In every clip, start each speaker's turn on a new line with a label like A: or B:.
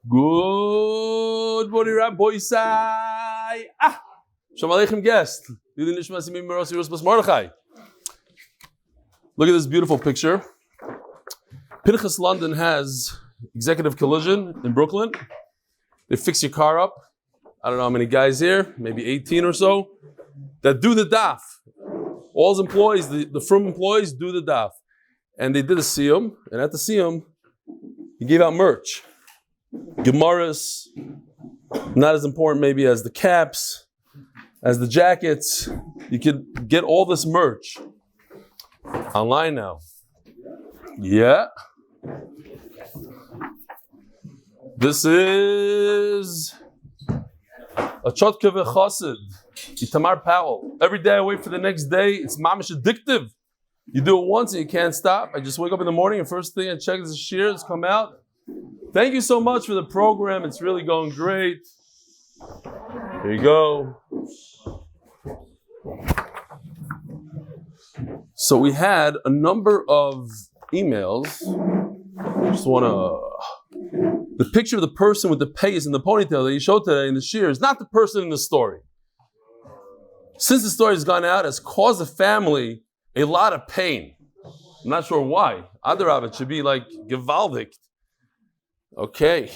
A: Good morning, Rabbi Sai. Shalom Aleichem guest. Yedidino neshamas Moshiach. Look at this beautiful picture. Pinchas London has executive collision in Brooklyn. They fix your car up. I don't know how many guys here, maybe 18 or so, that do the daf. All his employees, the firm employees, do the daf. And they did a siyum, and at the siyum, he gave out merch. Gemaras, not as important maybe as the caps, as the jackets. You could get all this merch online now. Yeah. This is a Chotka v'Chassid, Itamar Powell. Every day I wait for the next day. It's mamish addictive. You do it once and you can't stop. I just wake up in the morning and first thing I check is the shears come out. Thank you so much for the program. It's really going great. Here you go. So we had a number of emails. I just want to... The picture of the person with the pace and the ponytail that you showed today in the shear is not the person in the story. Since the story has gone out, it has caused the family a lot of pain. I'm not sure why. Adarav, it should be like gewaldig. Okay,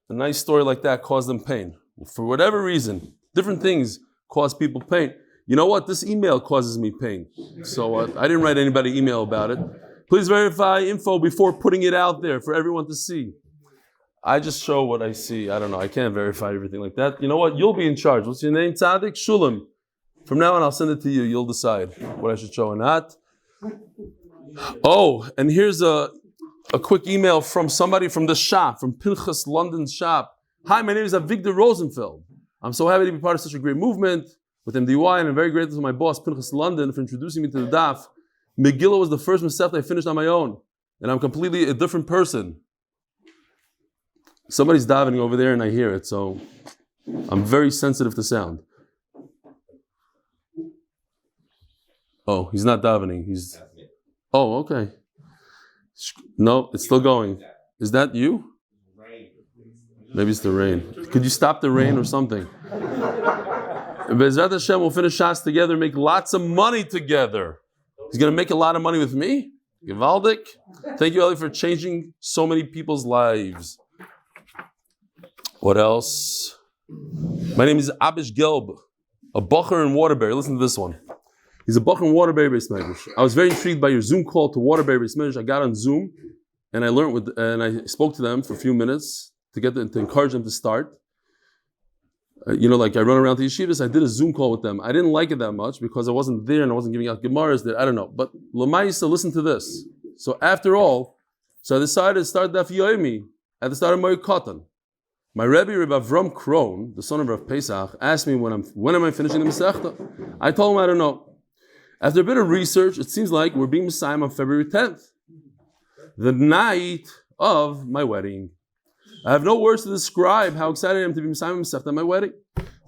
A: a nice story like that caused them pain. For whatever reason, different things cause people pain. You know what? This email causes me pain. So I didn't write anybody email about it. Please verify info before putting it out there for everyone to see. I just show what I see. I don't know. I can't verify everything like that. You know what? You'll be in charge. What's your name? Tzadik? Shulam. From now on, I'll send it to you. You'll decide what I should show or not. Oh, and here's a quick email from somebody from the shop, from Pinchas London's shop. Hi, my name is Avigdor Rosenfeld. I'm so happy to be part of such a great movement with MDY, and I'm very grateful to my boss, Pinchas London, for introducing me to the daf. Megillah was the first Masechta I finished on my own, and I'm completely a different person. Somebody's davening over there, and I hear it, so I'm very sensitive to sound. Oh, he's not davening. He's... Oh, okay. No, it's still going. Is that you? Maybe it's the rain. Could you stop the rain or something? Be'ezrat Hashem, we'll finish shots together, make lots of money together. He's going to make a lot of money with me? Gewaldik. Thank you, Eli, for changing so many people's lives. What else? My name is Abish Gelb, a bacher in Waterbury. Listen to this one. He's a bacher in Waterbury Beis Medrash. I was very intrigued by your Zoom call to Waterbury Beis Medrash. I got on Zoom and I spoke to them for a few minutes to encourage them to start. Like I run around to yeshivas, I did a Zoom call with them. I didn't like it that much because I wasn't there and I wasn't giving out gemaras there. I don't know. But Lamaisa, listen to this. So after all, I decided to start Daf Yomi at the start of Moed Katan. My Rebbe, Rebbe Avrohom Kron, the son of Rav Pesach, asked me when am I finishing the Masechta? I told him I don't know. After a bit of research, it seems like we're being Messiah on February 10th, the night of my wedding. I have no words to describe how excited I am to be Messiah at my wedding.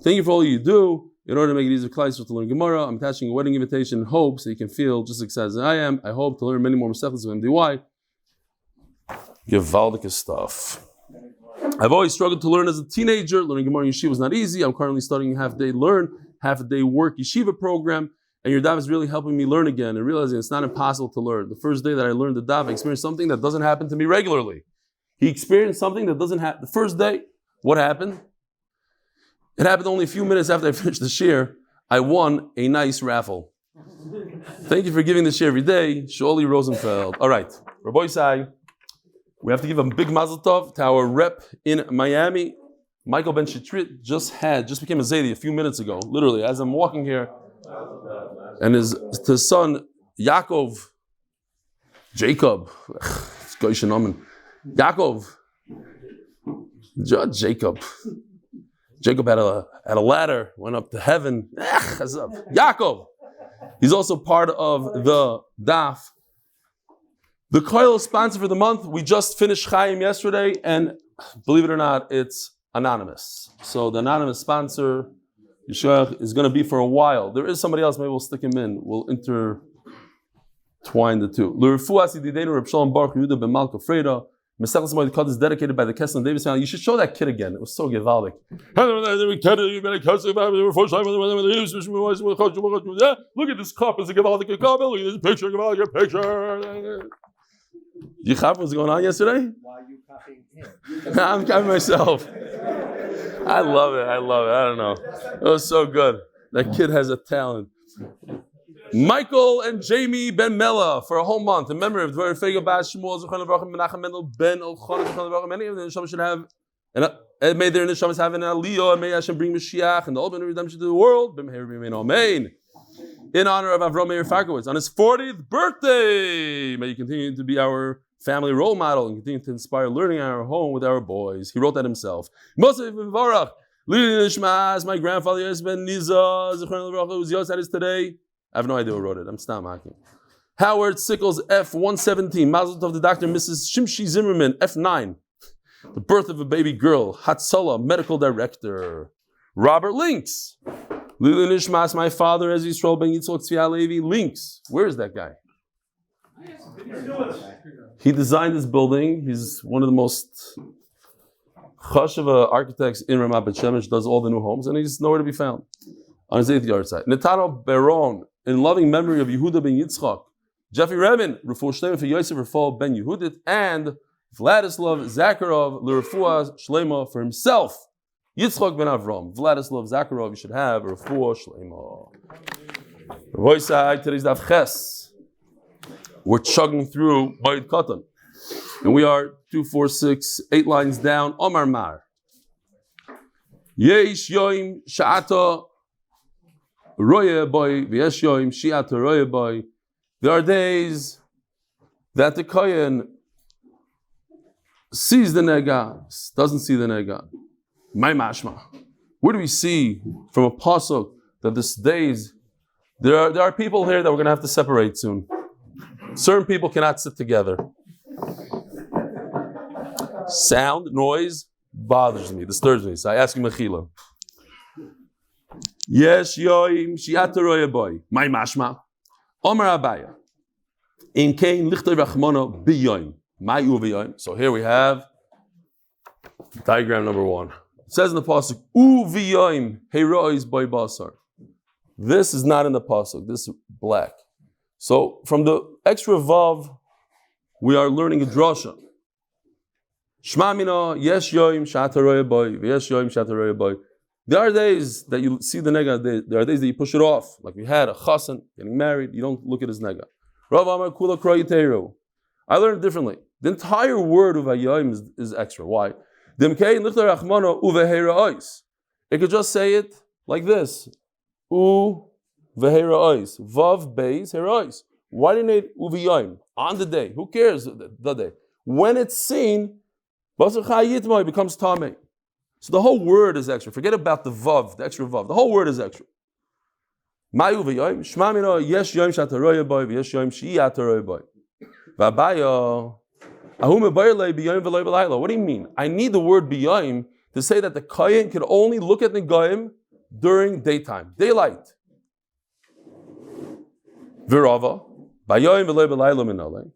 A: Thank you for all you do. In order to make it easier for Kessler to learn Gemara, I'm attaching a wedding invitation in hope so you can feel just as excited as I am. I hope to learn many more Maseches of MDY. Gewaldige stuff. I've always struggled to learn as a teenager. Learning Gemara in Yeshiva was not easy. I'm currently studying half-day work Yeshiva program. And your daf is really helping me learn again and realizing it's not impossible to learn. The first day that I learned the daf, I experienced something that doesn't happen to me regularly. He experienced something that doesn't happen. The first day, what happened? It happened only a few minutes after I finished the shir. I won a nice raffle. Thank you for giving the shir every day. Sholi Rosenfeld. All right. Rabbi Sai, we have to give a big mazel tov to our rep in Miami. Michael Ben Shitrit just became a Zaidi a few minutes ago. Literally, as I'm walking here. And his son, Jacob, Jacob had a ladder, went up to heaven. Jacob, he's also part of the Daf. The Koil sponsor for the month, we just finished Chaim yesterday, and believe it or not, it's anonymous. So the anonymous sponsor, Yeshua, is going to be for a while. There is somebody else, maybe we'll stick him in. We'll intertwine the two. Lirfuah, Yedidino, Reb Shalom, Baruch, Yehуда, Benmeleh, Faige, Maseches Moed Katan is dedicated by the Kessler and Davis family. You should show that kid again. It was so gewaldic. Look at this cup. It's a gewaldic cup. Look at this picture. Gewaldic picture. You cop what's going on yesterday?
B: Why are you copying him?
A: I'm copying myself. I love it. I don't know. It was so good. That kid has a talent. Michael and Jayme Benmeleh for a whole month in memory of Devora, Faige, Shmuel, Menachem Mendel, Elchanan, many of the neshamas should have, and may their neshamas have an Aliyah, and may Hashem bring Moshiach and the ultimate redemption to the world. Amen. In honor of Avrohom Mayer Farkovits on his 40th birthday, may you continue to be our family role model and continue to inspire learning in our home with our boys. He wrote that himself. Yosef Mevorach, neshamas, my grandfather Yosef Mevorach, whose Yosef is today. I have no idea who wrote it. I'm still mocking. Howard Sickles, F117. Mazel tov to Dr. Mrs. Shimshi Zimmerman, F9. The birth of a baby girl. Hatzalah, medical director. Robert Links. Lili Nishmas, my father, as Yisrael ben Yitzchok Tzvi Levi. Links. Where is that guy? He designed this building. He's one of the most chashava architects in Ramat Bet Shemesh, does all the new homes, and he's nowhere to be found. On his 8th yard side. Netano Baron, in loving memory of Yehuda ben Yitzchak, Jeffrey Remen, Refuah shleima for Yosef Refuah ben Yehudit, and Vladislav Zakharov, Refuah shleima for himself, Yitzchak ben Avram. Vladislav Zakharov, you should have Refuah shleima. Today's Daf Ches. We're chugging through Moed Katan, and we are 2, 4, 6, 8 lines down. Omar Mar. Yesh yoim sha'ata. Roye boy, v'yeshoim shi'at roye boy. There are days that the kohen sees the nega, doesn't see the nega. My mashma. Where do we see from a pasuk that these days there are people here that we're going to have to separate soon? Certain people cannot sit together. Sound, noise bothers me, disturbs me. So I ask him mechila. Yes, yoim shi'at roye boy. My mashma. Omar Abaya. In Kain lichtay rachmana biyoim. My uviyoim. So here we have diagram number 1. It says in the pasuk uviyoim heirois boy basar. This is not in the pasuk. This is black. So from the extra vav, we are learning a drasha. Shma mina yes yoim shi'at roye boy. Yes yoim shi'at roye boy. There are days that you see the nega, there are days that you push it off. Like we had a chassan getting married, you don't look at his nega. I learned it differently. The entire word of Ayayim is extra. Why? It could just say it like this. U v'heira'os. Vav beis heira'os. Why didn't it uviyayim? On the day. Who cares the day? When it's seen, it becomes tamei. So the whole word is extra. Forget about the vav, the extra vav. The whole word is extra. What do you mean? I need the word biyayim to say that the kohen can only look at negayim during daytime, daylight. Virava, bayayim v'loy b'layla minalei.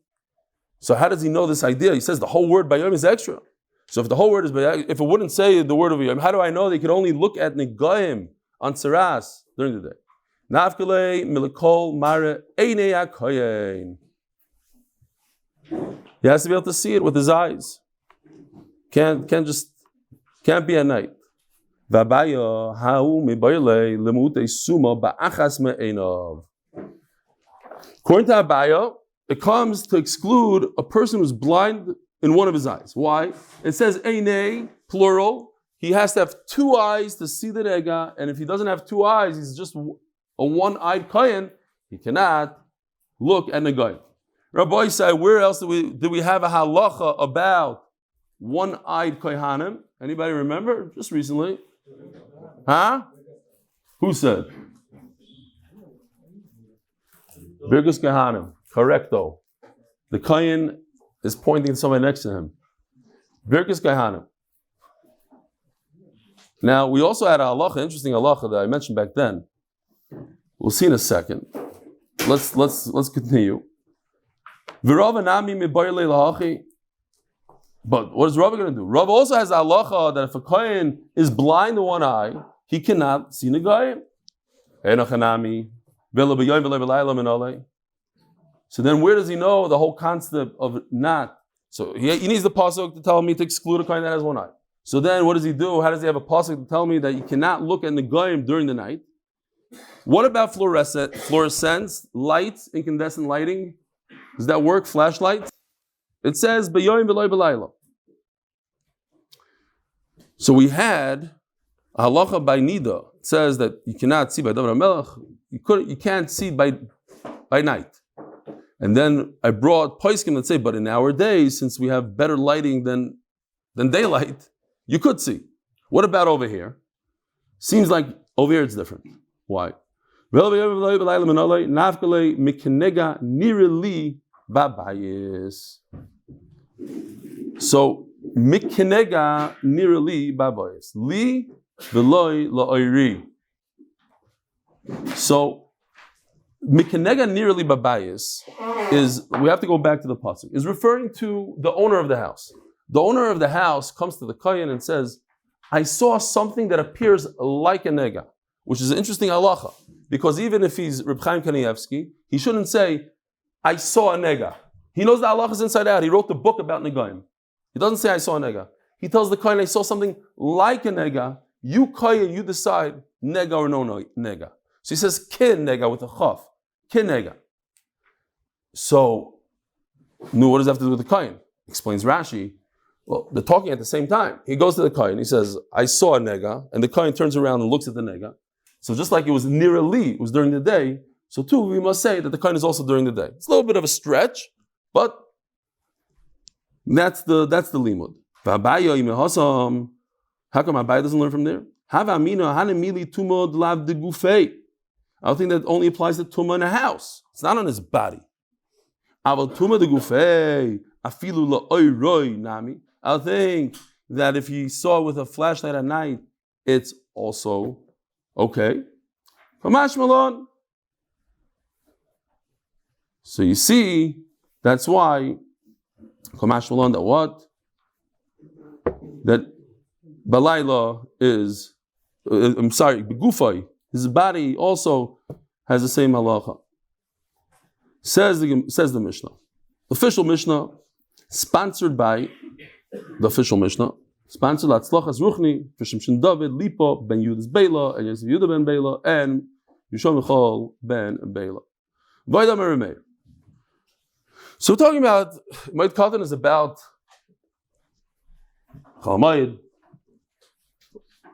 A: So how does he know this idea? He says the whole word bayayim is extra. So if the whole word is bayayim, if it wouldn't say the word of bayayim, how do I know they can only look at negayim on tsaras during the day? Nafkele milikol mare einei hakohen. He has to be able to see it with his eyes. Can't be at night. V'abaya ha'u mibayilei lemutei suma ba'achas me'einav. According to Abaya, it comes to exclude a person who's blind in one of his eyes. Why? It says einei, plural. He has to have 2 eyes to see the nega, and if he doesn't have 2 eyes, he's just a one-eyed kohen. He cannot look at negayim. Rabbi said, where else do we have a halacha about one-eyed kohanim? Anybody remember? Just recently. Huh? Who said? Birkus kohanim. Correcto. The kohen is pointing to somebody next to him. Birkus kohanim. Now, we also had a halacha, interesting halacha that I mentioned back then. We'll see in a second. Let's continue. But what is Rav going to do? Rav also has halacha that if a kohen is blind in one eye, he cannot see negayim. So then where does he know the whole concept of not? So he needs the pasuk to tell me to exclude a kohen that has one eye. So then what does he do? How does he have a pasuk to tell me that you cannot look at negayim during the night? What about fluorescence, lights, incandescent lighting? Does that work? Flashlights? It says b'yoyim v'loy b'layla. So we had a halacha by nida. It says that you cannot see by Devora Melech. You can't see by night. And then I brought poskim that say, but in our days, since we have better lighting than daylight, you could see. What about over here? Seems like over here it's different. Why? So Mikinega nirali babayis. Li veloy la'oiri. So Mikinega nirali babayis is, we have to go back to the pasuk, is referring to the owner of the house. The owner of the house comes to the kohen and says, I saw something that appears like a nega, which is an interesting halacha. Because even if he's Reb Chaim Kanievsky, he shouldn't say, I saw a nega. He knows the halachas inside out. He wrote the book about negayim. He doesn't say I saw a nega. He tells the kohen I saw something like a nega. You kohen, you decide nega or no nega. So he says kin nega with a chaf. Kin nega. So, what does that have to do with the kohen? Explains Rashi. Well, they're talking at the same time. He goes to the kohen. He says, I saw a nega. And the kohen turns around and looks at the nega. So just like it was nirali, it was during the day. So too, we must say that the kohen is also during the day. It's a little bit of a stretch, but that's the limud. How come Abai doesn't learn from there? I don't think that only applies to tumah in a house. It's not on his body. I think that if he saw with a flashlight at night, it's also okay. So you see, that's why that what? That Balayla is, I'm sorry, Begufay, his body also has the same halacha. Says the Mishnah. Official Mishnah, sponsored by the official Mishnah, sponsored Latzlochas Ruchni, for Shimshi David, Lipo, Ben Yehuda's Beila, and Yosef Yehuda ben Beila, and Yishon Michal ben Beila. Voida Miriam. So we're talking about, Moed Katan is about Chalamayid,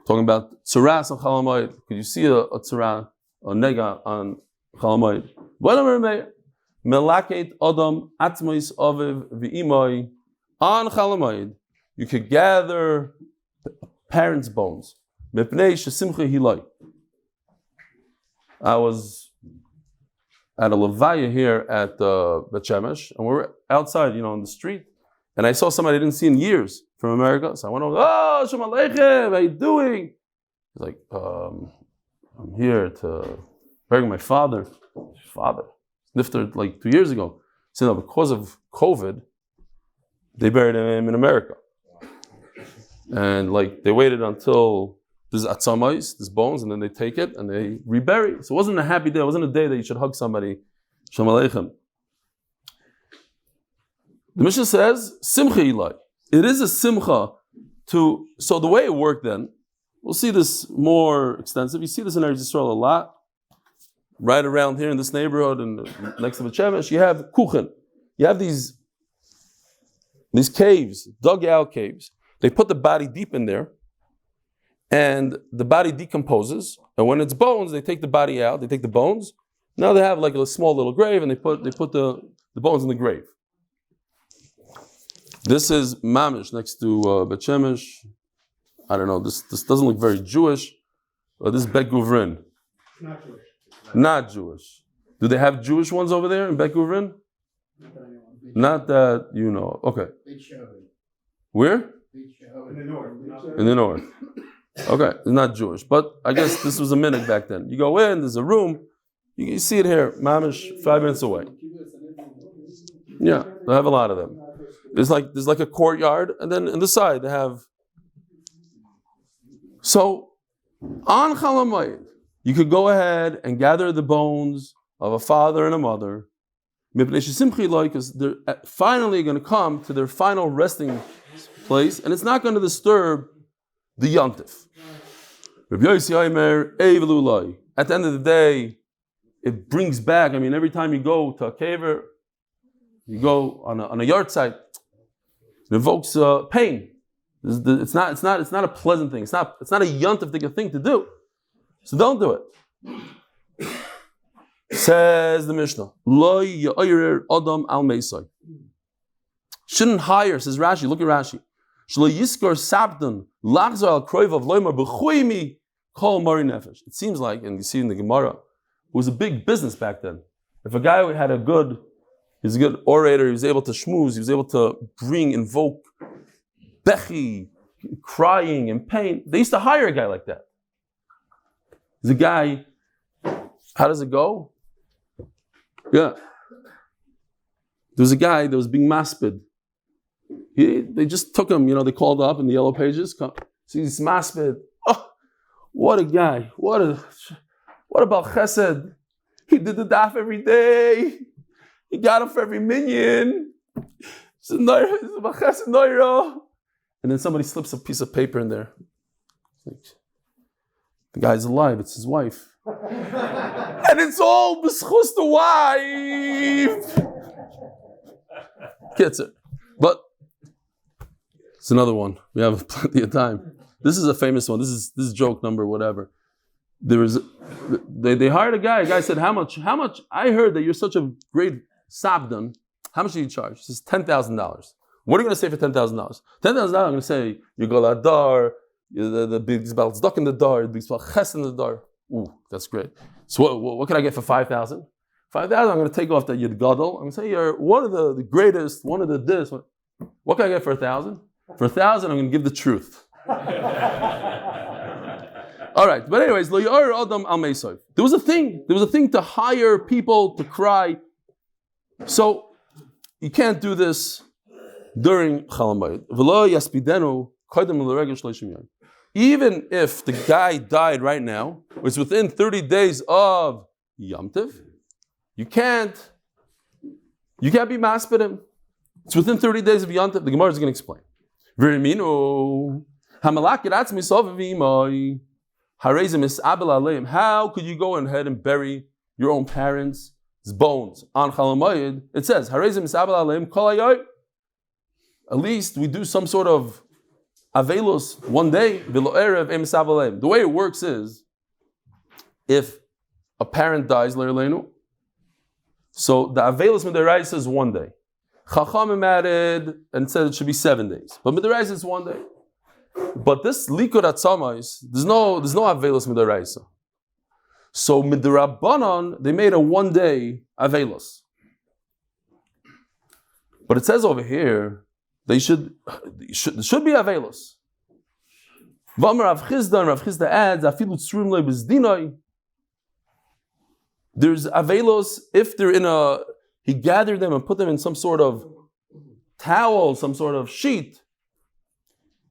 A: talking about tzaras on Chalamayid. Could you see a tzara, a nega on Chalamayid? Voida Miriam. Melaket Adam Atmois Aviv V'imai. On Chalamayid, you could gather parents' bones. Mepnei shesimcha hilai. I was at a levaya here at Bet Shemesh, and we were outside, on the street, and I saw somebody I didn't see in years from America. So I went over, oh, Shalom Aleichem, how you doing? He's like, I'm here to bury my father. Father. Nifted like 2 years ago. So no, because of COVID, they buried him in America. And they waited until there's atzamais, there's bones, and then they take it and they rebury it. So it wasn't a happy day. It wasn't a day that you should hug somebody. Shalom Aleichem. The Mishnah says, Simcha Eli. It is a simcha to, so the way it worked then, we'll see this more extensive. You see this in Eretz Yisrael a lot. Right around here in this neighborhood and next to the Shemesh, you have kuchen. You have these caves, dug out caves. They put the body deep in there, and the body decomposes. And when it's bones, they take the body out. They take the bones. Now they have like a small little grave, and they put the bones in the grave. This is Mamish next to Bet Shemesh. I don't know. This doesn't look very Jewish. This is Bet Guvrin.
B: Not Jewish.
A: Not Jewish. Do they have Jewish ones over there in Bet Guvrin? Not that you know. Okay. Where?
B: In the north.
A: In the north. Okay, it's not Jewish, but I guess this was a minute back then. You go in, there's a room. You see it here, Mamish, 5 minutes away. Yeah, they have a lot of them. There's like a courtyard, and then on the side they have. So on Chol Hamoed, you could go ahead and gather the bones of a father and a mother, because they're finally going to come to their final resting place, and it's not going to disturb the Yontif. At the end of the day, it brings back. I mean, every time you go to a caver, you go on a yard site, it evokes pain. It's not a pleasant thing. It's not a Yontif thing to do. So don't do it. Says the Mishnah, Lo ya'oyer adam al meisai. Shouldn't hire, says Rashi, look at Rashi. Shlo yiskor sabdan lachzor al kroivav loymar b'chuimi kol mari nefesh. It seems like, and you see in the Gemara, it was a big business back then. If a guy had he's a good orator, he was able to shmooze, he was able to invoke bechi, crying and pain. They used to hire a guy like that. He's a guy, how does it go? Yeah. There was a guy that was being maspid. They just took him, they called up in the yellow pages. See, he's maspid. Oh, what a guy. What a Baal Chesed. He did the daf every day. He got him for every minyan. And then somebody slips a piece of paper in there. The guy's alive, it's his wife. And it's all b'schus the wife. Kitzer. But it's another one. We have plenty of time. This is a famous one. This is joke number whatever. They hired a guy. A guy said, how much? I heard that you're such a great sabdan. How much do you charge? He says $10,000. What are you going to say for $10,000? $10,000. I'm going to say you go ladar. The big Balzdok in the dar, the big Ches in the dar. Ooh, that's great. So what can I get for 5,000? 5,000, I'm going to take off the Yid Gadol. I'm going to say you're one of the greatest, one of the this. What can I get for 1,000? For 1,000, I'm going to give the truth. All right, but anyways, Lo Ya'or Adam Al Meisov. There was a thing to hire people to cry. So you can't do this during Chol Hamoed. V'lo yaspidenu koydem l'regel 30 yom. Even if the guy died right now, it's within 30 days of Yom Tov, you can't be maspid him. It's within 30 days of Yom Tov. The Gemara is going to explain. How could you go ahead and bury your own parents' bones on Chol Hamoed? It says, at least we do some sort of Avelos one day, the way it works is, if a parent dies, so the Avelos Midaraisa is one day. Chachamim added and said it should be 7 days. But Midaraisa is 1 day. But this Likud Atzamais, there's no Avelos Midaraisa. So Midrabanan, they made a 1 day Avelos. But it says over here, there should be Avelos. Rav Chizda adds, there's Avelos if they're he gathered them and put them in some sort of towel, some sort of sheet.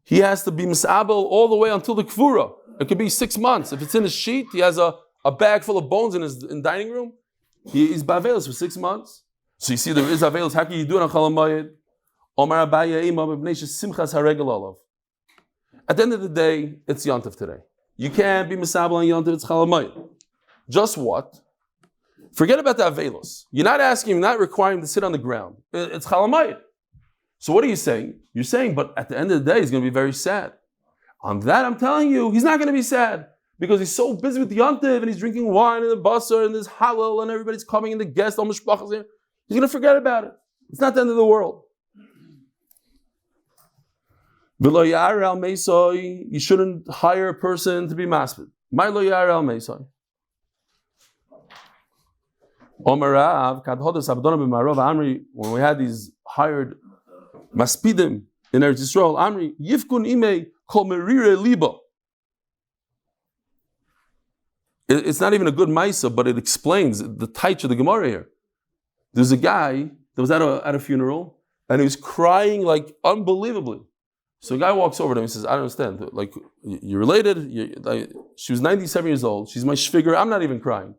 A: He has to be misabel all the way until the Kvura. It could be 6 months. If it's in a sheet, he has a bag full of bones in his dining room. He's Bavelos for 6 months. So you see there is Avelos. How can you do it on Chol Hamoed? At the end of the day, it's Yom Tov today. You can't be misabel on Yom Tov, it's Chol Hamoed. Just what? Forget about the Avelos. You're not requiring him to sit on the ground. It's Chol Hamoed. So what are you saying? You're saying, but at the end of the day, he's going to be very sad. On that, I'm telling you, he's not going to be sad. Because he's so busy with Yom Tov, and he's drinking wine and the basar, and there's halal, and everybody's coming, and the guests, all mishpachas here. He's going to forget about it. It's not the end of the world. You shouldn't hire a person to be maspid. When we had these hired maspidim in Eretz Yisrael, Amri, Yifkun ime kol merire liba. It's not even a good maisa, but it explains the taich of the Gemara here. There's a guy that was at a funeral, And he was crying like unbelievably. So a guy walks over to him and says, I don't understand. Like, you're related? She was 97 years old. She's my shviger. I'm not even crying.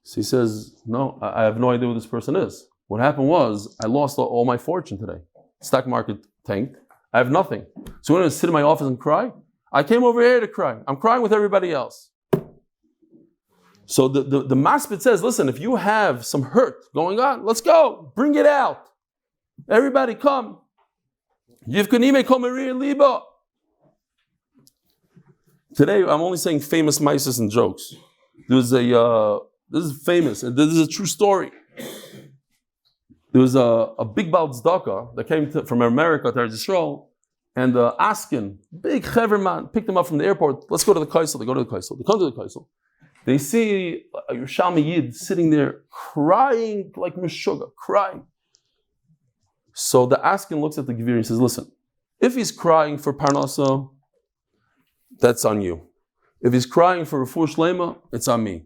A: So he says, no, I have no idea who this person is. What happened was, I lost all my fortune today. Stock market tanked. I have nothing. So I'm going to sit in my office and cry? I came over here to cry. I'm crying with everybody else. So the Maspid says, listen, if you have some hurt going on, let's go. Bring it out. Everybody come. Today, I'm only saying famous Maseches and jokes. This is famous, and this is a true story. There was a big Baal Tzedakah that came from America to Israel, and Askin, big Cheverman, picked him up from the airport. Let's go to the Kessler. They go to the Kessler. They come to the Kessler. They see a Yerushalmi Yid sitting there crying like Meshuggah, crying. So the Askin looks at the Gevir and says, listen, if he's crying for Parnasa, that's on you. If he's crying for Refuah shleima, it's on me.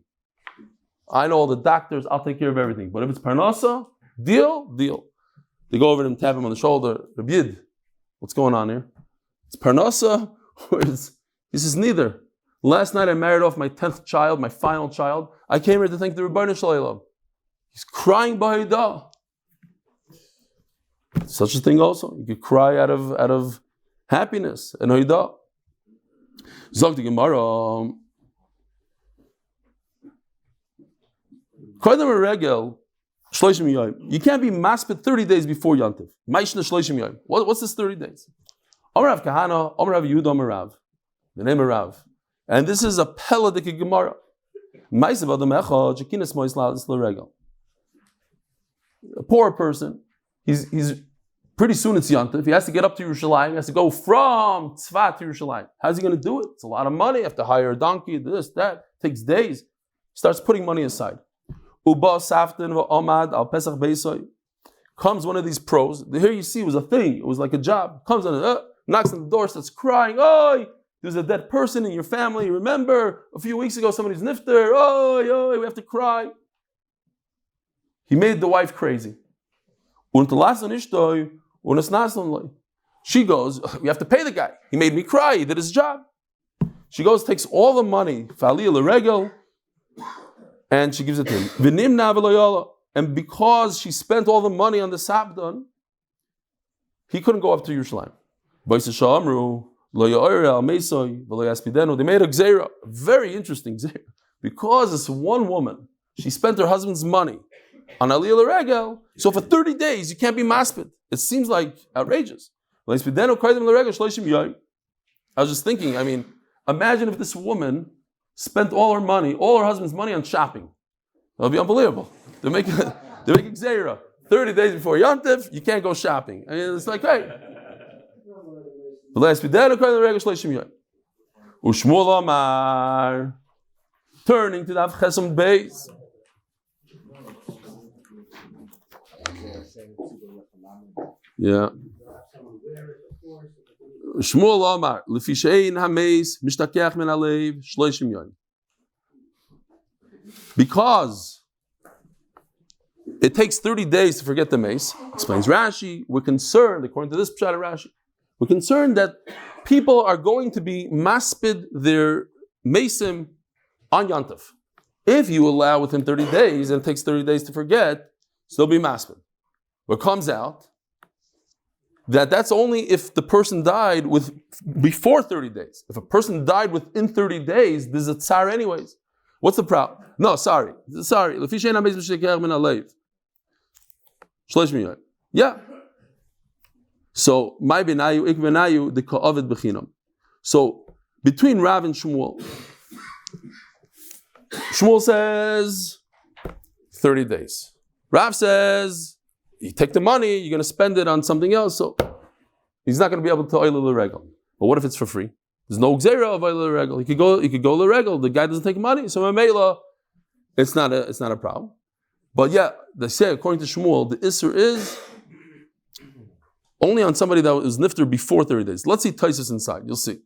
A: I know all the doctors, I'll take care of everything. But if it's Parnasa, deal. They go over to him, tap him on the shoulder. Rabbi Yid, what's going on here? It's Parnasa, or he says neither. Last night I married off my 10th child, my final child. I came here to thank the Rebbeinu Shalom. He's crying b'haidah. Such a thing also. You could cry out of happiness and haidah. Zog the Gemara. You can't be maspid 30 days before Yantiv. What's this 30 days? Amrav Kahana, Amrav Yehud, Amrav. The name of Rav. And this is a Peladik Gemara. A poor person, he's pretty soon it's Yantiv. He has to get up to Yerushalayim. He has to go from Tzfat to Yerushalayim. How's he going to do it? It's a lot of money. You have to hire a donkey, this, that. It takes days. He starts putting money aside. Comes one of these pros. Here you see it was a thing. It was like a job. Comes on, knocks on the door, starts crying. Oh, there's a dead person in your family. Remember, a few weeks ago somebody's nifter. Oh, we have to cry. He made the wife crazy. She goes, we have to pay the guy. He made me cry. He did his job. She goes, takes all the money, and she gives it to him. And because she spent all the money on the Sabdan, he couldn't go up to Yerushalayim. They made a gzeira, a very interesting gzeira. Because this one woman, she spent her husband's money on Aliyah l'regel, so for 30 days you can't be maspid. It seems like outrageous. I was just thinking, imagine if this woman spent all her money, all her husband's money on shopping. That would be unbelievable. They're making gzeira. 30 days before Yantiv, you can't go shopping. It's like, hey. Shmuel Amar, turning to the Avrohom Beis. Yeah. Shmuel Amar, Lefishein Hameis, Mishtakeach min Alev, Shleishim Yom. Because it takes 30 days to forget the mace, explains Rashi, we're concerned, according to this Pshat Rashi, we're concerned that people are going to be maspid their mesim on Yantav. If you allow within 30 days, and it takes 30 days to forget, still be maspid. What comes out, that's only if the person died before 30 days. If a person died within 30 days, there's a tsar anyways. What's the problem? No, sorry. Yeah. So, my benayu, ik benayu, the ka'avid bechinam. So, between Rav and Shmuel says 30 days. Rav says, you take the money, you're going to spend it on something else, so he's not going to be able to oil the regal. But what if it's for free? There's no gzeira of oil the regal. He could go the regal. The guy doesn't take money, so Mamela, it's not a problem. But yeah, they say according to Shmuel, the Isser is only on somebody that was nifter before 30 days. Let's see Taisus inside. You'll see. It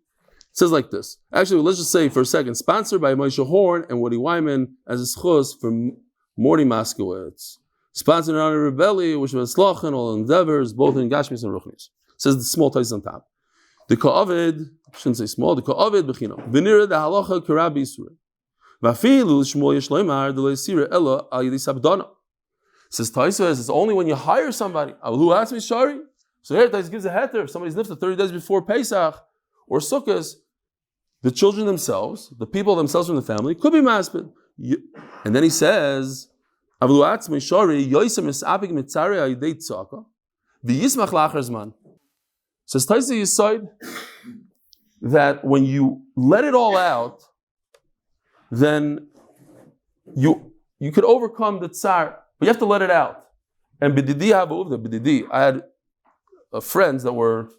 A: says like this. Actually, let's just say for a second, sponsored by Moshe Horn and Woody Wyman as a schus for Morty Moskowitz. Sponsored in honor of Rebelli, which was Slachan, all endeavors, both in Gashmis and Ruchnis. Says the small ties on top. The Ka'avid, shouldn't say small, the Ka'avid Bechino. Venira the Halacha Karabi Isura. Vafilu Shmuel shleima the Leisira Ella al Yedi Sabdana. Says Taisa, it's only when you hire somebody. Who asked me, Shari? So here Taisa gives a heter. If somebody's nifta 30 days before Pesach or Sukkot, the children themselves, the people themselves from the family, could be maspid. And then he says, Says Taisa Yisod that when you let it all out, then you could overcome the tsar, but you have to let it out. And bididi, I had friends that were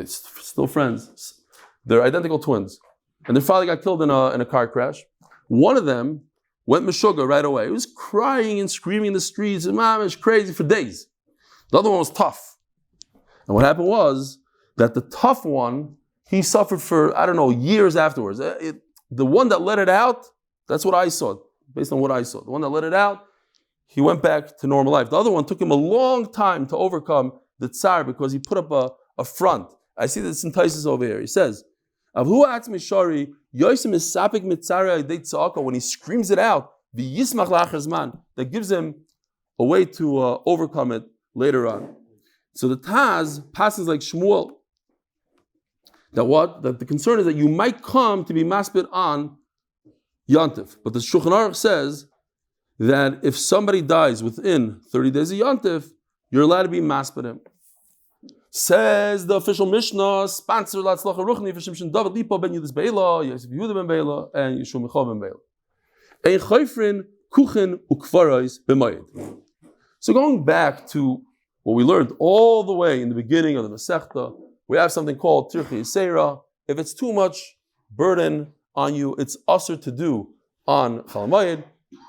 A: still friends. They're identical twins, and their father got killed in a car crash. One of them went meshuga right away. He was crying and screaming in the streets, and mom is crazy for days. The other one was tough. And what happened was that the tough one, he suffered for, years afterwards. The one that let it out, that's what I saw, based on what I saw. The one that let it out, he went back to normal life. The other one took him a long time to overcome the tsar because he put up a front. I see this in Taisus over here. He says, when he screams it out, that gives him a way to overcome it later on. So the Taz passes like Shmuel. That the concern is that you might come to be maspid on Yontif. But the Shulchan Aruch says that if somebody dies within 30 days of Yontif, you're allowed to be maspid him. Says the official Mishnah, sponsor Latzlacha Ruchni for Shimshi David Lipo ben Yudis Beila, Yosef Yehuda ben Beila, and Yeshua Mevorach ben Beila. Ein Chayfrin Kuchen Ukvarais b'Moed. So going back to what we learned all the way in the beginning of the Masechta, we have something called Tirchi Seira. If it's too much burden on you, it's usher to do on Chol Moed.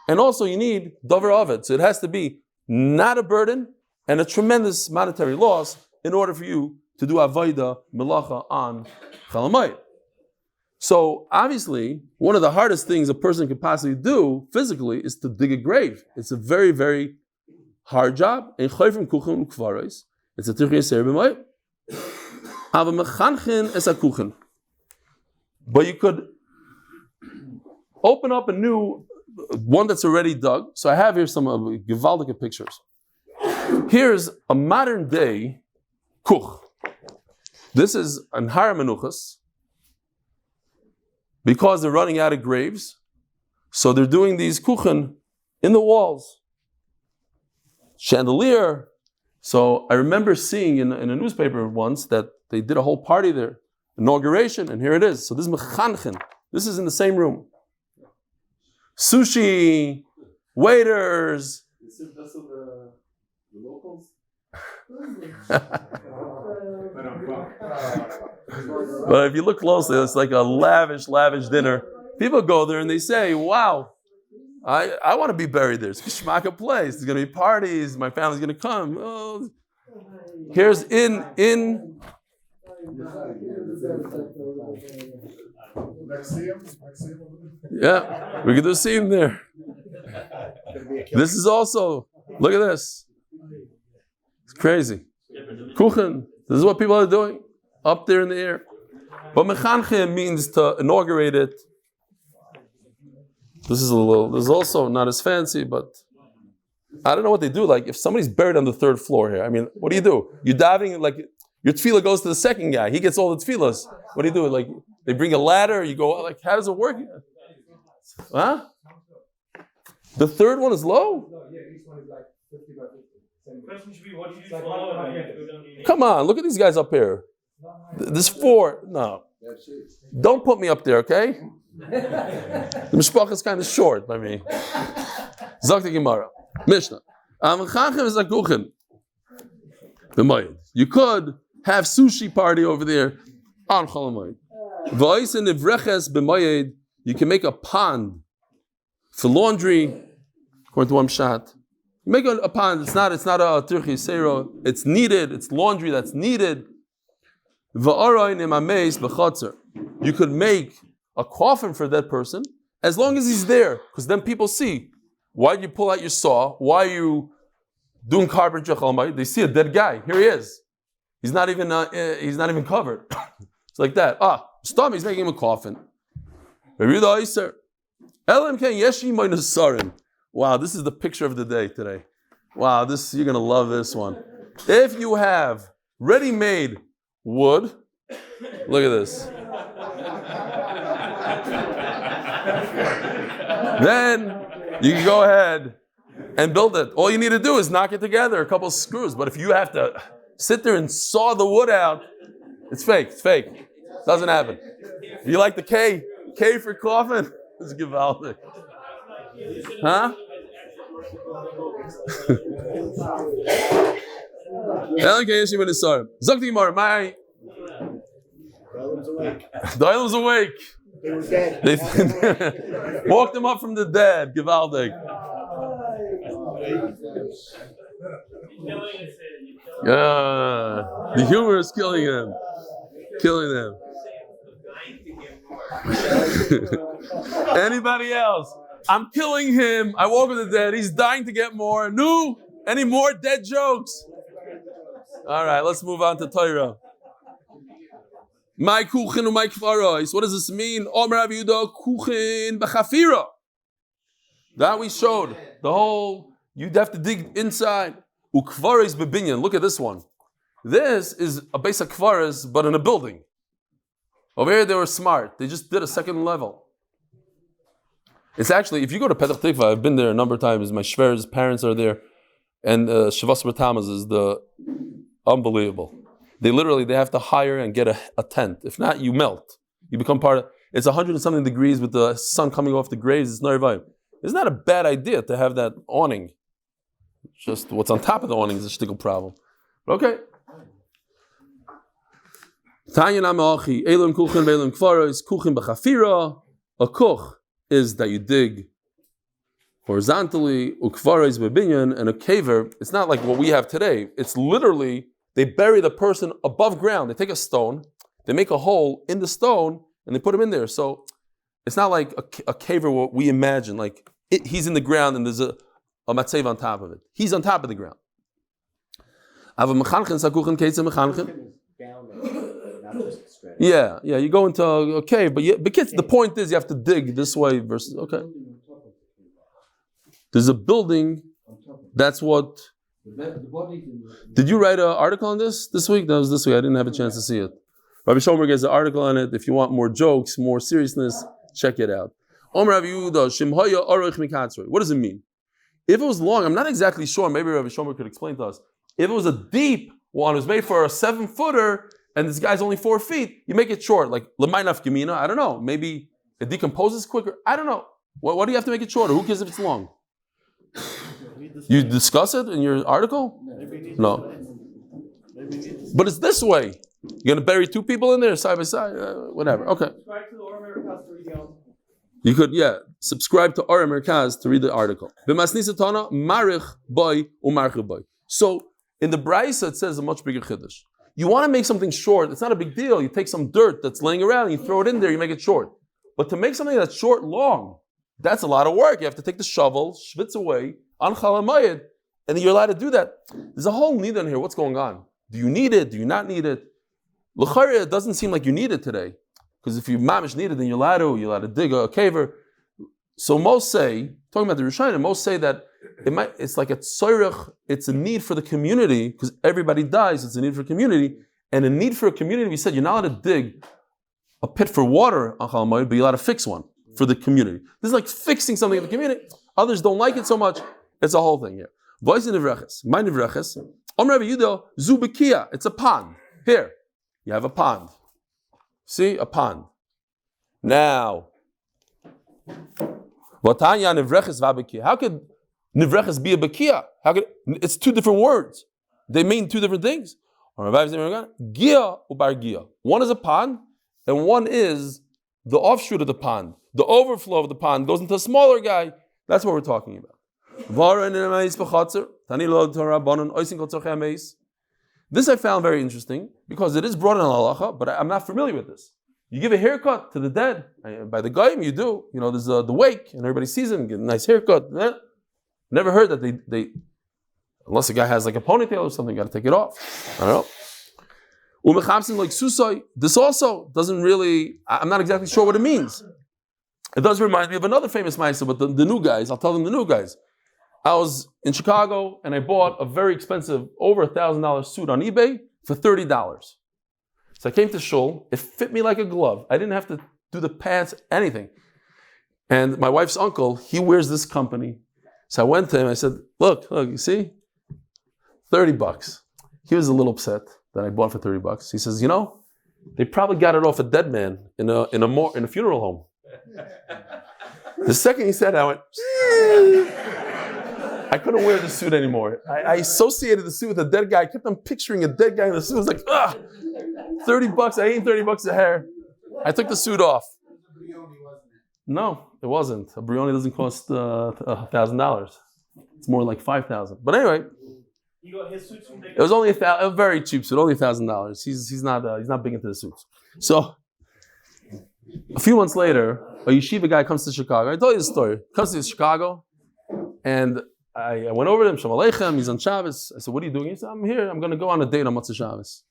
A: And also you need Davar Ovid. So it has to be not a burden and a tremendous monetary loss in order for you to do Avodah Melacha on Chol Moed. So obviously, one of the hardest things a person could possibly do physically is to dig a grave. It's a very, very hard job. It's a Tirchi Seira b'Moed. But you could open up a new one that's already dug. So I have here some gewaldige pictures. Here's a modern day kuch. This is an har menuchas because they're running out of graves. So they're doing these kuchen in the walls. Chandelier. So I remember seeing in a newspaper once that they did a whole party there, inauguration, and here it is. So this is mechanchen. This is in the same room. Sushi, waiters.
C: Is it also the locals?
A: But if you look closely, it's like a lavish dinner. People go there and they say, wow, I want to be buried there. It's a shmaka place. There's going to be parties. My family's going to come. Oh. Here's in. Yeah, we can do see him there. This is also, look at this. It's crazy. Kuchen. This is what people are doing up there in the air. But mechanche means to inaugurate it. This is also not as fancy, but I don't know what they do. Like if somebody's buried on the third floor here, I mean, what do? You're diving, like your tefillah goes to the second guy. He gets all the tefillahs. What do you do? Like they bring a ladder, you go, like how does it work? Huh? The third one is low?
B: No, yeah, each one is like 50 by 50.
C: The question should be, what do you follow?
A: Come on, look at these guys up here. There's four. No. Don't put me up there, okay? The mishpach is kind of short by me. Zok the Gemara. Mishnah. You could have sushi party over there on Chol Moed. You can make a pond for laundry, according to one shot. You make a pond. It's not a tirchi seiro. It's needed. It's laundry that's needed. You could make a coffin for that person as long as he's there, because then people see Why did you pull out your saw? Why are you doing carpentry? They see a dead guy. Here he is. He's not even covered. It's like that. Stop! He's making him a coffin. Wow, this is the picture of the day today. Wow, you're gonna love this one. If you have ready-made wood, look at this. Then you can go ahead and build it. All you need to do is knock it together, a couple of screws. But if you have to sit there and saw the wood out, it's fake. It's fake. Doesn't happen. You like the K for coffin? It's gewaltig. Huh? The island's awake. They walked him up from the dead. Gewaltig. The humor is killing him. Anybody else? I'm killing him. I walk with the dead. He's dying to get more. No, any more dead jokes? All right, let's move on to Torah. My kuchen and my kvaros. What does this mean? Omer Rav Yehuda kuchen b'chafira. That we showed. The whole, you'd have to dig inside. Ukvaros bebinyan. Look at this one. This is a base of kvaros, but in a building. Over here, they were smart. They just did a second level. It's actually, if you go to Petach Tikva, I've been there a number of times. My shver's parents are there. And Shavas B'Tamaz is unbelievable. They have to hire and get a tent. If not, you melt. You become part of, it's 100 and something degrees with the sun coming off the graves. It's not vibe. It's not a bad idea to have that awning. Just what's on top of the awning is a shtickle problem. Okay. A kuch is that you dig horizontally, ukvaros bebinyan, and a caver. It's not like what we have today. It's literally, they bury the person above ground. They take a stone, they make a hole in the stone, and they put him in there. So it's not like a caver what we imagine. Like he's in the ground and there's a matzev on top of it. He's on top of the ground. Yeah, you go into a cave, but kids, the point is you have to dig this way versus, okay. There's a building, that's what... Did you write an article on this week? That was this week, I didn't have a chance to see it. Rabbi Shomer gets an article on it. If you want more jokes, more seriousness, check it out. What does it mean? If it was long, I'm not exactly sure, maybe Rabbi Shomer could explain to us. If it was a deep one, it was made for a 7-footer, and this guy's only 4 feet, you make it short, like L'maynaf Gemina, I don't know, maybe it decomposes quicker, I don't know. Why do you have to make it shorter? Who cares if it's long? You discuss it in your article? No. But it's this way. You're going to bury 2 people in there, side by side, whatever. Okay. You could, subscribe to Or Merkaz to read the article. So, in the Brisa, it says a much bigger chiddush. You want to make something short, it's not a big deal. You take some dirt that's laying around, you throw it in there, you make it short. But to make something that's short, long, that's a lot of work. You have to take the shovel, schwitz away, on Chalamayid, and then you're allowed to do that. There's a whole need in here. What's going on? Do you need it? Do you not need it? L'chari, it doesn't seem like you need it today. Because if you mamish need it, then you're allowed to dig a caver. So most say, talking about the Rishonim, most say that it's like a tzorech, it's a need for the community, because everybody dies, it's a need for a community. And a need for a community, we said you're not allowed to dig a pit for water on Chalamayid, but you're allowed to fix one for the community. This is like fixing something in the community. Others don't like it so much. It's a whole thing here. Voice in Nivreches. My Nivreches. Omer Rabbi Yehuda, zu bekia. It's a pond. Here. You have a pond. See? A pond. Now. Vatanya Nivreches vabekia. How could Nivreches be a bekia? It's 2 different words. They mean 2 different things. Gia ubar gia. One is a pond, and one is the offshoot of the pond. The overflow of the pond goes into a smaller guy. That's what we're talking about. This I found very interesting because it is brought in halacha, but I'm not familiar with this. You give a haircut to the dead. By the Jayme, you do. There's the wake, and everybody sees it and get a nice haircut. Never heard that they unless a guy has like a ponytail or something, got to take it off. I don't know. Like susai. This also doesn't really, I'm not exactly sure what it means. It does remind me of another famous Maisa, but the new guys, I'll tell them the new guys. I was in Chicago and I bought a very expensive, over $1,000 suit on eBay for $30. So I came to shul, it fit me like a glove. I didn't have to do the pants, anything. And my wife's uncle, he wears this company. So I went to him, I said, look, you see? $30. He was a little upset that I bought for $30. He says, they probably got it off a dead man in a funeral home. The second he said, I went, I couldn't wear the suit anymore. I associated the suit with a dead guy. I kept on picturing a dead guy in the suit. I was like, $30, I ain't $30 a hair. I took the suit off. No, it wasn't. A brioni doesn't cost $1,000. It's more like $5,000. But anyway,
C: You got his suits from
A: it was only a very cheap suit, only $1,000. He's not big into the suits. So a few months later, a yeshiva guy comes to Chicago. I told you the story. Comes to Chicago, and I went over to him. Shalom Aleichem. He's on Shabbos. I said, "What are you doing?" He said, "I'm here. I'm going to go on a date on Motzei Shabbos."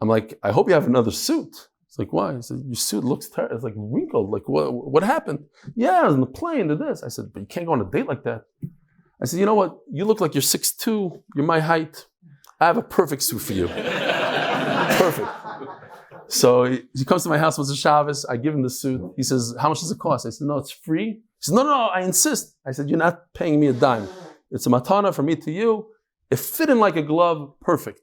A: I'm like, "I hope you have another suit." It's like, "Why?" He said, "Your suit looks terrible. It's like wrinkled. Like what happened?" "Yeah, I was on the plane to this." I said, "But you can't go on a date like that." I said, "You know what? You look like you're 6'2". You're my height. I have a perfect suit for you. Perfect." So he comes to my house with the Shabbos. I give him the suit. He says, "How much does it cost?" I said, "No, it's free." He says, No, I insist." I said, "You're not paying me a dime. It's a matana from me to you. It fit in like a glove. Perfect."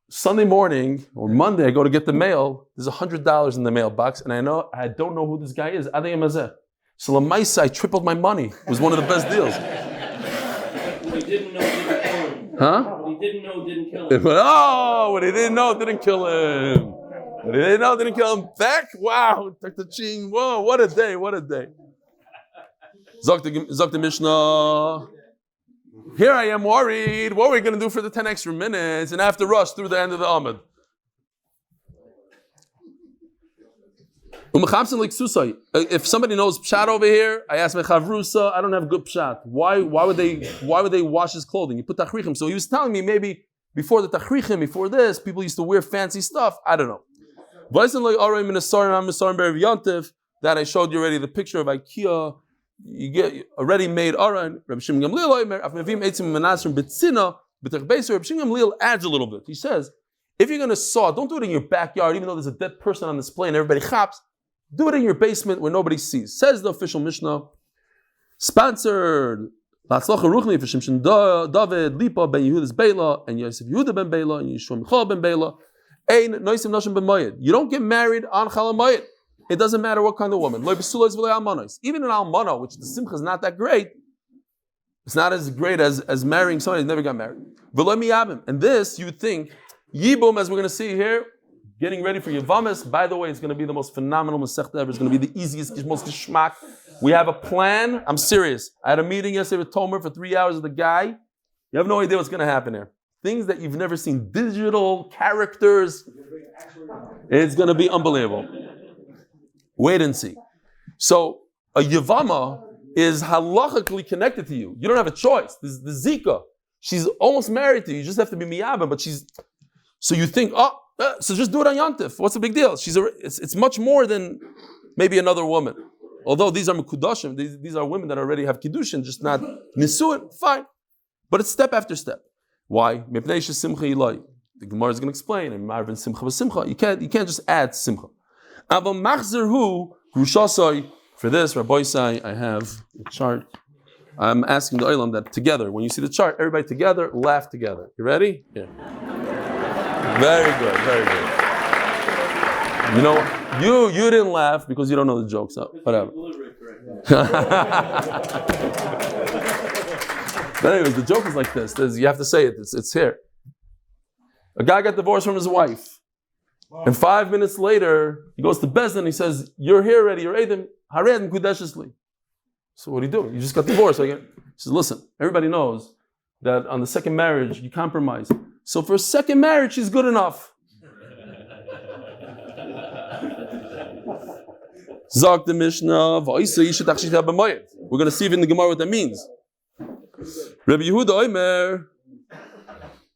A: Sunday morning or Monday, I go to get the mail. There's $100 in the mailbox, and I don't know who this guy is. Aliyah Mazeh. So Lamaisa, I tripled my money. It was one of the best deals.
C: What he didn't know didn't kill him.
A: Huh?
C: What he didn't know didn't kill him.
A: Oh, what he didn't know didn't kill him. What he didn't know didn't kill him. Back? Wow. Took the ching. Whoa, what a day, what a day. Zok the Mishnah. Here I am worried. What are we going to do for the 10 extra minutes? And I have to rush through the end of the Amud. If somebody knows pshat over here, I ask my chavrusa, I don't have good pshat. Why would they wash his clothing? You put tachrichim. So he was telling me maybe before the tachrichim, before this, people used to wear fancy stuff. I don't know. That I showed you already, the picture of IKEA. You get a ready-made aron. Rabbi Shimon Gamliel adds a little bit. He says, if you're going to saw, don't do it in your backyard, even though there's a dead person on display and everybody chaps. Do it in your basement where nobody sees. Says the official Mishnah. Sponsored. Latzlacha Ruchni for Shimshi David, Lipa ben Yehuda's Beila, and Yosef Yehuda ben Beila, and Yeshua Michal ben Beila. Ein noisim nashim ben Moed. You don't get married on Chal Moed. It doesn't matter what kind of woman. Even in Almana, which the simcha is not that great, it's not as great as marrying somebody who never got married. And this, you would think, Yibum, as we're going to see here, getting ready for Yavamis. By the way, it's going to be the most phenomenal Masechta ever. It's going to be the easiest, most geschmack. We have a plan. I'm serious. I had a meeting yesterday with Tomer for 3 hours with the guy. You have no idea what's going to happen here. Things that you've never seen. Digital characters. It's going to be unbelievable. Wait and see. So, a Yavama is halachically connected to you. You don't have a choice. This is the Zika. She's almost married to you. You just have to be miyaba, but she's... So you think, so just do it on Yantif. What's the big deal? It's much more than maybe another woman. Although these are mekudashim, these are women that already have kiddushin, just not nisuin, fine. But it's step after step. Why? The Gemara is going to explain. You can't just add simcha. For this, Rabbi Say, I have a chart. I'm asking the Olam that together, when you see the chart, everybody together, laugh together. You ready? Yeah. Very good, very good. You know, you didn't laugh because you don't know the jokes. So whatever. But anyways, the joke is like this. You have to say it. It's here. A guy got divorced from his wife. And 5 minutes later, he goes to Bezdin and he says, "You're here already. You're Adam. Hared Kudeshesli." So what do you do? You just got divorced again. He says, "Listen, everybody knows that on the second marriage, you compromise. So for a second marriage, she's good enough." Zog the Mishnah, We're going to see in the Gemara what that means. Rabbi Yehuda Omer.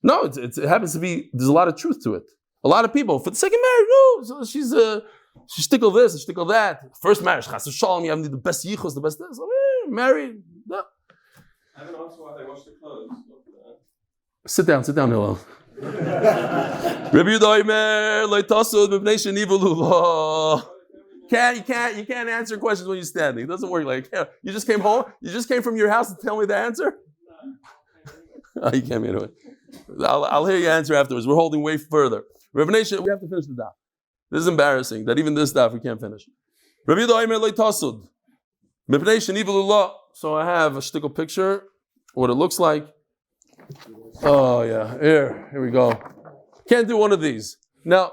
A: No, it happens to be, there's a lot of truth to it. A lot of people, for the second marriage, no, so she's stickle this, stickle that. First marriage, chas v'shalom, you have the best yichus, the best this. Married. No.
C: I haven't asked why they wash the clothes.
A: Sit down, Hillel. Rabbi Yehuda Omer, lo tasud b'bnei shenivu lulo. You can't answer questions when you're standing. It doesn't work like that. You just came home? You just came from your house to tell me the answer? Oh, you can't anyway. I'll hear your answer afterwards. We're holding way further. Rabbi Nation, we have to finish the daf. This is embarrassing that even this daf we can't finish. Rabbi Yehuda Omer lo tasud b'bnei shenivu lulo. So I have a shtickle picture, what it looks like. Oh yeah, here we go. Can't do one of these. Now,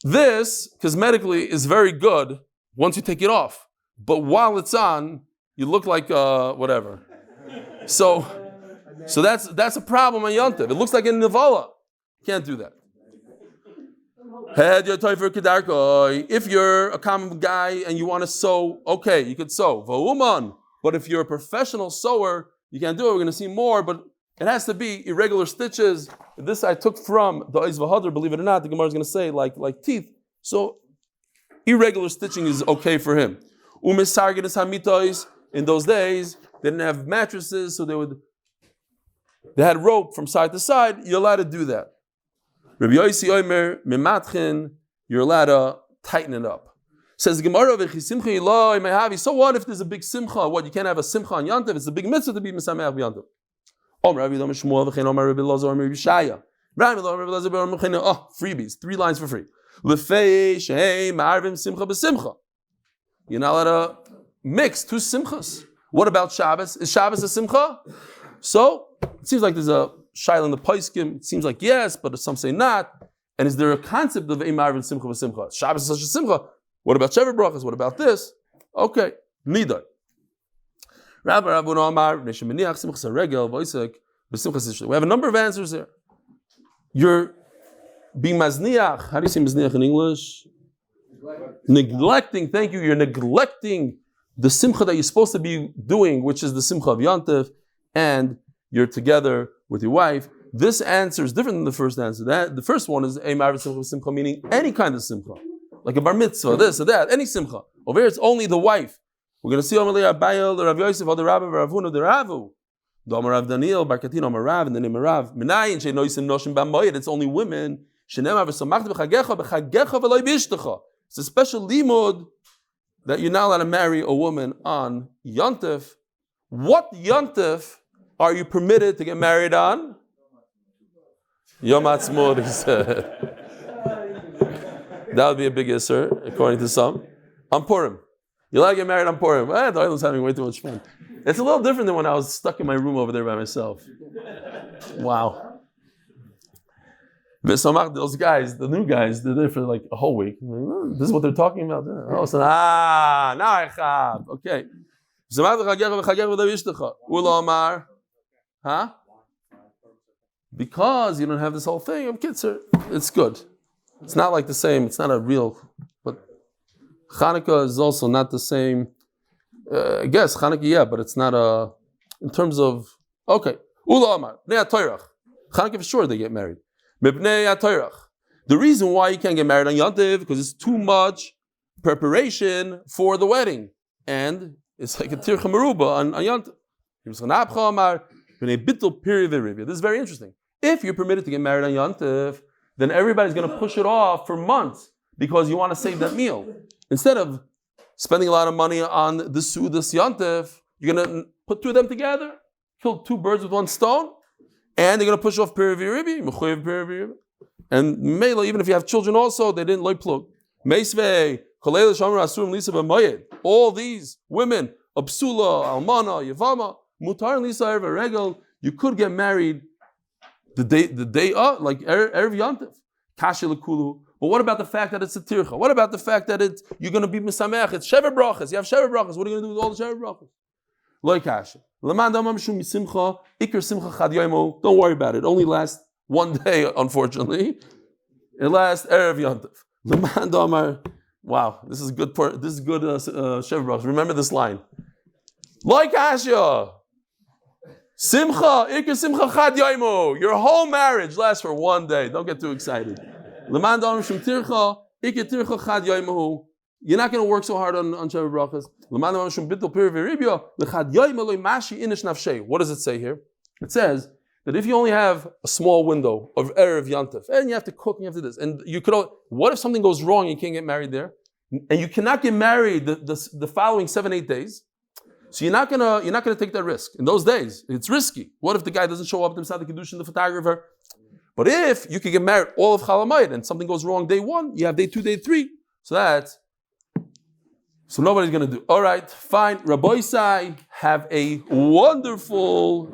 A: this cosmetically is very good once you take it off, but while it's on, you look like whatever. So that's a problem on Yontif. It looks like a Nevala. Can't do that. If you're a common guy and you want to sew, okay, you could sew. But if you're a professional sewer, you can't do it. We're going to see more, but it has to be irregular stitches. This I took from the Oiz V'Hadr, believe it or not, the Gemara is going to say like teeth. So irregular stitching is okay for him. In those days, they didn't have mattresses, so they had rope from side to side. You're allowed to do that. Rabbi Yossi Omer, Mimatchin, you're allowed to tighten it up. Says the Gemara, so what if there's a big simcha? What, you can't have a simcha on Yantav? It's a big mitzvah to be Mesameach Yantav. Freebies, 3 lines for free. You're not allowed to mix 2 simchas. What about Shabbos? Is Shabbos a simcha? So it seems like there's a shaila in the Paiskim. It seems like yes, but some say not. And is there a concept of Marvin simcha v'simcha? Shabbos is such a simcha. What about Shever brachas? What about this? Okay, nidai. We have a number of answers there. You're being mazniach. How do you say mazniach in English? Neglecting. Thank you. You're neglecting the simcha that you're supposed to be doing, which is the simcha of Yontif, and you're together with your wife. This answer is different than the first answer. The first one is a married simcha, meaning any kind of simcha, like a bar mitzvah, this or that, any simcha. Over here, it's only the wife. We're going to see Amalei Abayel, the Rav Yosef, the Rabbi, Ravuna, the Ravu, the Amar Rav Daniel, Barkatin, Amar Rav, and the name of Rav. Minayin she'noisim noshim b'moed. It's only women. Shenemar v'samachta b'chagecha v'loi b'ishtecha. It's a special limud that you're not allowed to marry a woman on Yontif. What Yontif are you permitted to get married on? Yom Ha'atzmaut, he said. That would be a big isser, according to some. On Purim. You're allowed to get married on Purim. The island's having way too much fun. It's a little different than when I was stuck in my room over there by myself. Wow. Those guys, the new guys, they're there for like a whole week. This is what they're talking about. Oh, so, now I have. Okay. Huh? Because you don't have this whole thing of Kitzer, it's good. It's not like the same, it's not a real, but Hanukkah is also not the same. I guess Hanukkah, yeah, but it's not in terms of, okay. Ula Amar, Bnei HaTorach. Hanukkah for sure they get married. Bnei HaTorach. The reason why you can't get married on Yontiv, because it's too much preparation for the wedding. And it's like a Tircha Meruba on Yontiv. This is very interesting. If you're permitted to get married on Yontif, then everybody's going to push it off for months because you want to save that meal. Instead of spending a lot of money on the Sudas Yontif, you're going to put 2 of them together, kill 2 birds with 1 stone, and they're going to push off Periviribi. And Mela, even if you have children also, they didn't like plug. All these women, Absula, Almana, Yavama, Mutar and Lisa Erev Regel, you could get married the day like Erev Yantiv. Kasha Lekulu. But what about the fact that it's a tircha? What about the fact that you're going to be Mesameach? It's Shever brachas. You have Shever brachas. What are you going to do with all the Shever brachas? Loi Kasha. Laman damam shum simcha, ikr simcha chad yomo. Don't worry about it. It only lasts 1 day, unfortunately. It lasts Erev Yantiv. Laman damar. Wow, this is good. This is good Shever brachas. Remember this line. Like Asya. Simcha, Ikar Simcha Chad Yayme. Your whole marriage lasts for one day. Don't get too excited. Leman Darim Shum Tircha, Ikar Tircha Chad Yayme. You're not going to work so hard on Shabbat Brachas. Leman Darim Shum Bittul Pir V'Ribya, Lechad Yayme Loi Mashi Inish Nafshei. What does it say here? It says that if you only have a small window of Erev Yantav, and you have to cook and you have to do this, and you could, what if something goes wrong and you can't get married there? And you cannot get married the following 7-8 days. So you're not gonna take that risk. In those days, it's risky. What if the guy doesn't show up to the Kedushin, the photographer? But if you could get married all of Chalamayit and something goes wrong day 1, you have day 2, day 3. So nobody's gonna do. All right, fine. Rabbi Isai, have a wonderful